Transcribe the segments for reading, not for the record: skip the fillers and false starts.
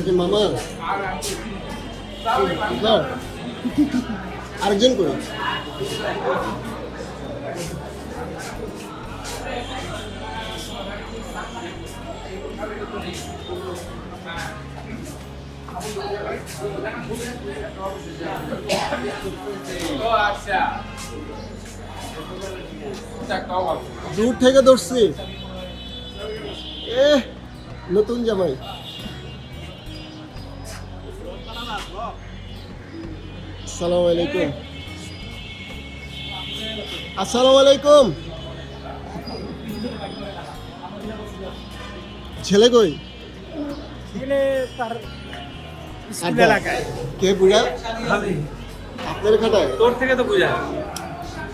কি মামা আরেকজন করে দূর থেকে ধরছি নতুন জামাই আসসালামু আলাইকুম আসসালামু আলাইকুম ছেলে কই ছেলে তার স্কুল এলাকায় কে বুঝা আপনার খাটায় তোর থেকে তো বুঝা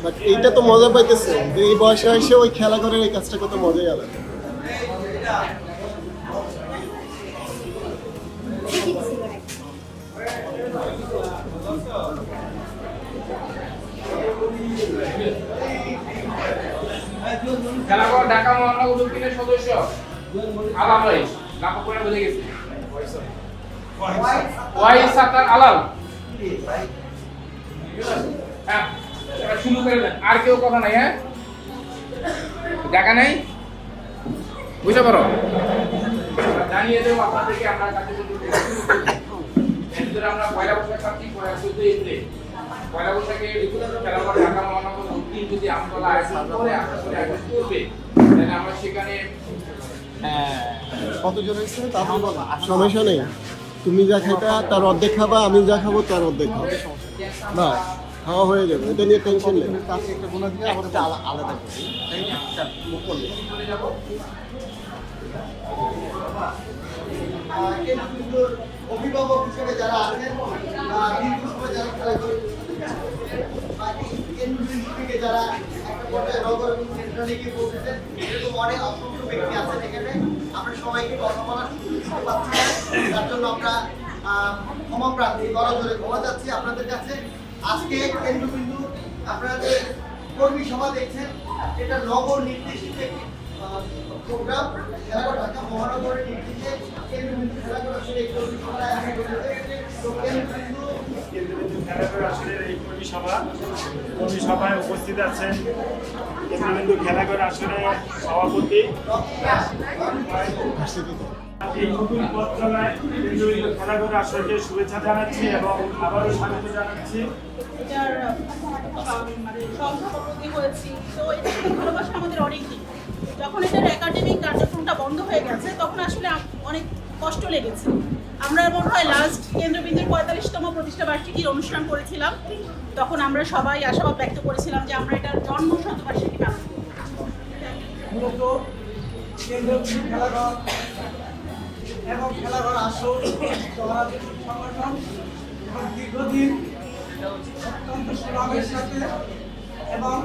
বাট এইটা তো মজা পাইতেছে যে এই বয়সে এসে ওই খেলা করে এই কাজটা কত মজাই আলাদা খেলাঘর ঢাকা মহানগর দক্ষিণের সদস্য আলাল ভাই নাম করে বলে গেছে ওয়াই সাতার আলাল হ্যাঁ এবার শুরু করে দেন আর কেউ কথা নাই হ্যাঁ দেখা নাই বুঝতে পারো জানিয়ে দেবো আপনাদেরকে আমরা কাছে এর আমরা পয়লা বৈশাখ পাচ্ছি পয়লা 14 এপ্রিল পয়লা বৈশাখে খেলাঘর ঢাকা মহানগর দক্ষিণ যদি আমতলা আয়োজন করে আশা করে আয়োজন করবে তাহলে আমরা সেখানে কতজন হয়েছে তা সমস্যা নেই তুমি যা খাইতা তার অর্ধেক খাবা আমি যা খাবো তার অর্ধেক খাবো না খাওয়া হয়ে যাবে এটা নিয়ে টেনশন নেই একটা গোনা দিয়ে আবার আলাদা অভিভাবক হিসেবে যারা আছেন যারা খেলা করে যারা একটা পর্যায়ে নগর এবং সেন্ট্রালে গিয়ে পৌঁছেছেন এরকম অনেক অসংখ্য ব্যক্তি আছেন এখানে আমরা সবাইকে কথা বলার সুযোগ পাচ্ছি না তার জন্য আমরা ক্ষমা প্রার্থী করজোরে ক্ষমা চাচ্ছি আপনাদের কাছে আজকে কেন্দ্রবিন্দু আপনারা যে কর্মী সভা দেখছেন এটা নগর নির্দেশিত একটি প্রোগ্রাম খেলাঘর ঢাকা মহানগরের নির্দেশে কেন্দ্রবিন্দু খেলাঘর আসলে এই কর্মী সভা আয়োজন করেছে তো কেন্দ্রবিন্দু খেলাঘর আসরের এই কর্মী সভায় উপস্থিত আছেন কেন্দ্রবিন্দু খেলাঘর আসরের সভাপতি এই নতুন পথ চলায় কেন্দ্রবিন্দু খেলাঘর আসরকে শুভেচ্ছা জানাচ্ছি এবং আবারও স্বাগত জানাচ্ছি এটার মানে সভাপতি হয়েছি তো এটা ভালোবাসা আমাদের অনেক দিন যখন এটার একাডেমিক কার্যক্রমটা বন্ধ হয়ে গেছে তখন আসলে অনেক কষ্ট লেগেছে আমরা মনে হয় লাস্ট কেন্দ্রবিন্দুর 45তম প্রতিষ্ঠা বার্ষিকীর অনুষ্ঠান করেছিলাম তখন আমরা সবাই আশাবাদ ব্যক্ত করেছিলাম যে আমরা এটার জন্ম শতবার্ষিকী পালন করব মূলত কেন্দ্রবিন্দু খেলাঘর এবং খেলাঘর আসর সংগঠন দীর্ঘদিন অত্যন্ত সুনামের সাথে এবং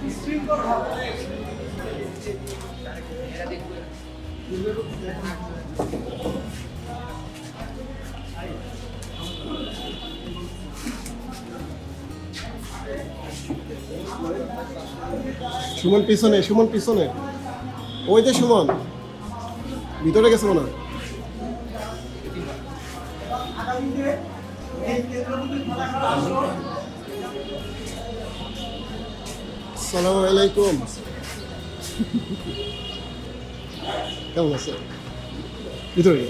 বিশৃঙ্খলভাবে সুমন পিছনে ওই যে সুমন ভিতরে গেছে মনে আগামীতে এই কেন্দ্রবিন্দু খেলাঘর আসর আসসালামু আলাইকুম কেমন আছে ভিতরে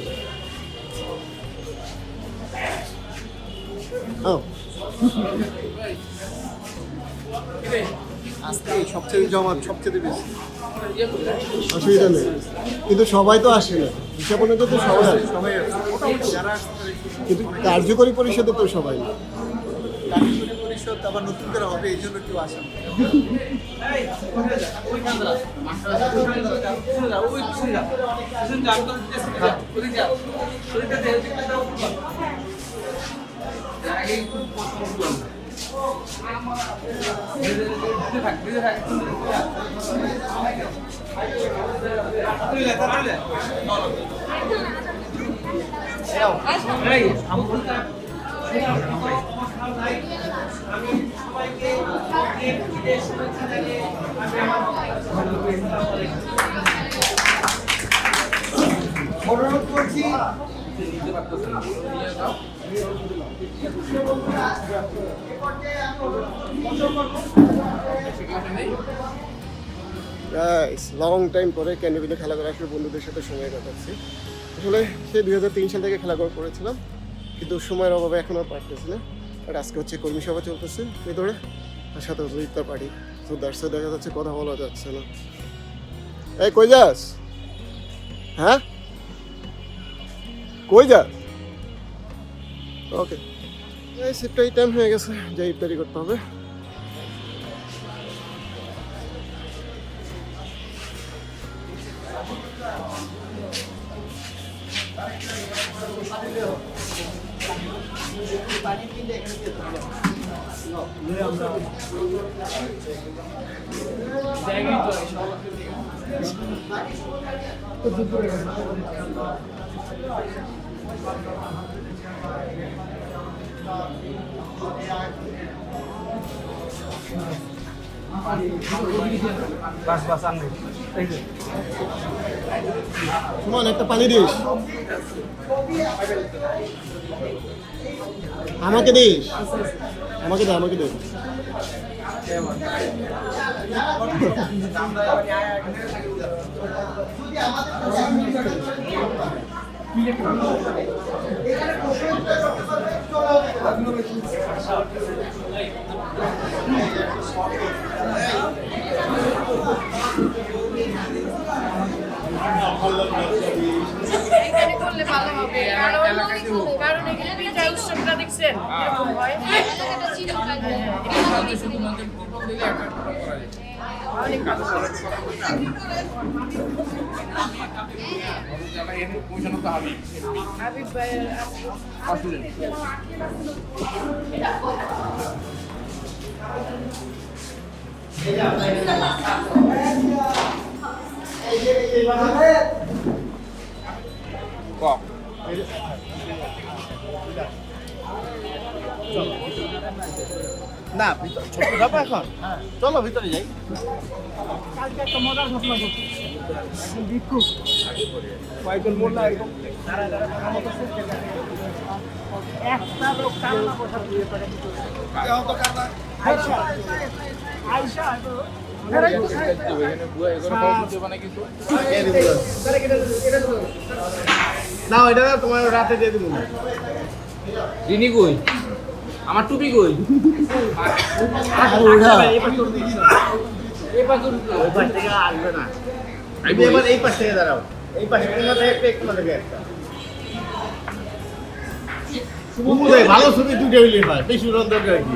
আজকে সবচেয়ে জমাট সবচেয়ে বেশি অসুবিধা নেই কিন্তু সবাই তো আসে না হিসাব অনুযায়ী তো সবাই আসে সবাই মোটামুটি যারা কিন্তু কার্যকরী পরিষদে তো সবাই না কারিগরি পরিষদ আবার নতুন করে হবে এই জন্য কেউ আসে না আমি সবাইকে শুভেচ্ছা জানিয়ে অনুরোধ করছি নিতে পারতেছেন না নিয়ে যাও সেখানে নেই গাইস লং টাইম পরে ক্যান্ডিভিলে খেলা করে আসলে বন্ধুদের সাথে সময় কাটাচ্ছি। আসলে সেই 2003 সাল থেকে খেলা করেছিলাম, কিন্তু সময়ের অভাবে এখন আর পারতেছি না। আর আজকে হচ্ছে কর্মী সভা চলতেছে ভেতরে, তার সাথে হচ্ছে ইফতার পার্টি। তো দ্যাটস দেখা যাচ্ছে কথা বলা যাচ্ছে না। এই কই যাস? হ্যাঁ কই যাস? ওকে এই সিটটাই টাইম হয়ে গেছে, যাই ইফতারি করতে হবে। সুমন একটা পানি দিস, আমাকে দিস, আমাকে দে, আমাকে দে। এখানে করলে ভালো হবে, কারণ এখানে পিঠা উৎসবটা দেখছেন এরকম হয়। শুধুমাত্র প্রোগ্রাম দিলে একটা প্রোগ্রাম করা যায় অনেক কাজ করে কমিশন তো হবে হাবিব ভাইয়ের আসলে কক না ছোট ধাপা এখন, চলো ভিতরে যাই। কালকে একটা মজার ঘটনা ঘটছে। একজন ভিক্ষুক কয়েকজন মোল্লা এরকম দাঁড়ায় দাঁড়ায় কথা বলতেছে। একটা লোক কান্না বসা দিয়ে পারে আয়শা আয়শা না এটা তোমার রাতে দিয়ে দিব। রিনি কই আমার টুপি কই ওই পাশ থেকে আসবে না, তুমি এবার এই পাশ থেকে দাঁড়াও, এই পাশে তোমাদের একটা একটু থেকে একটা ভালো ছবি দুটো হইলে হয়, বেশি রন্ধন আর কি।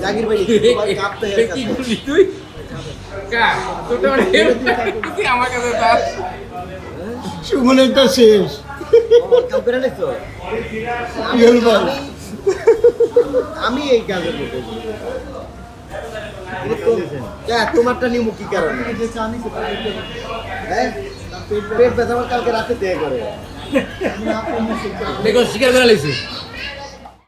জাগির ভাই কাঁপতে কি করলি তুই কা তোটা তুই আমার কাছে তার সুমনেরটা শেষ। আমি এই কাজে তোমারটা নিয়ে কি কারণে পেট ব্যথা আমার কালকে রাতে দেয়া করে দেখো শিকার করে লাইছে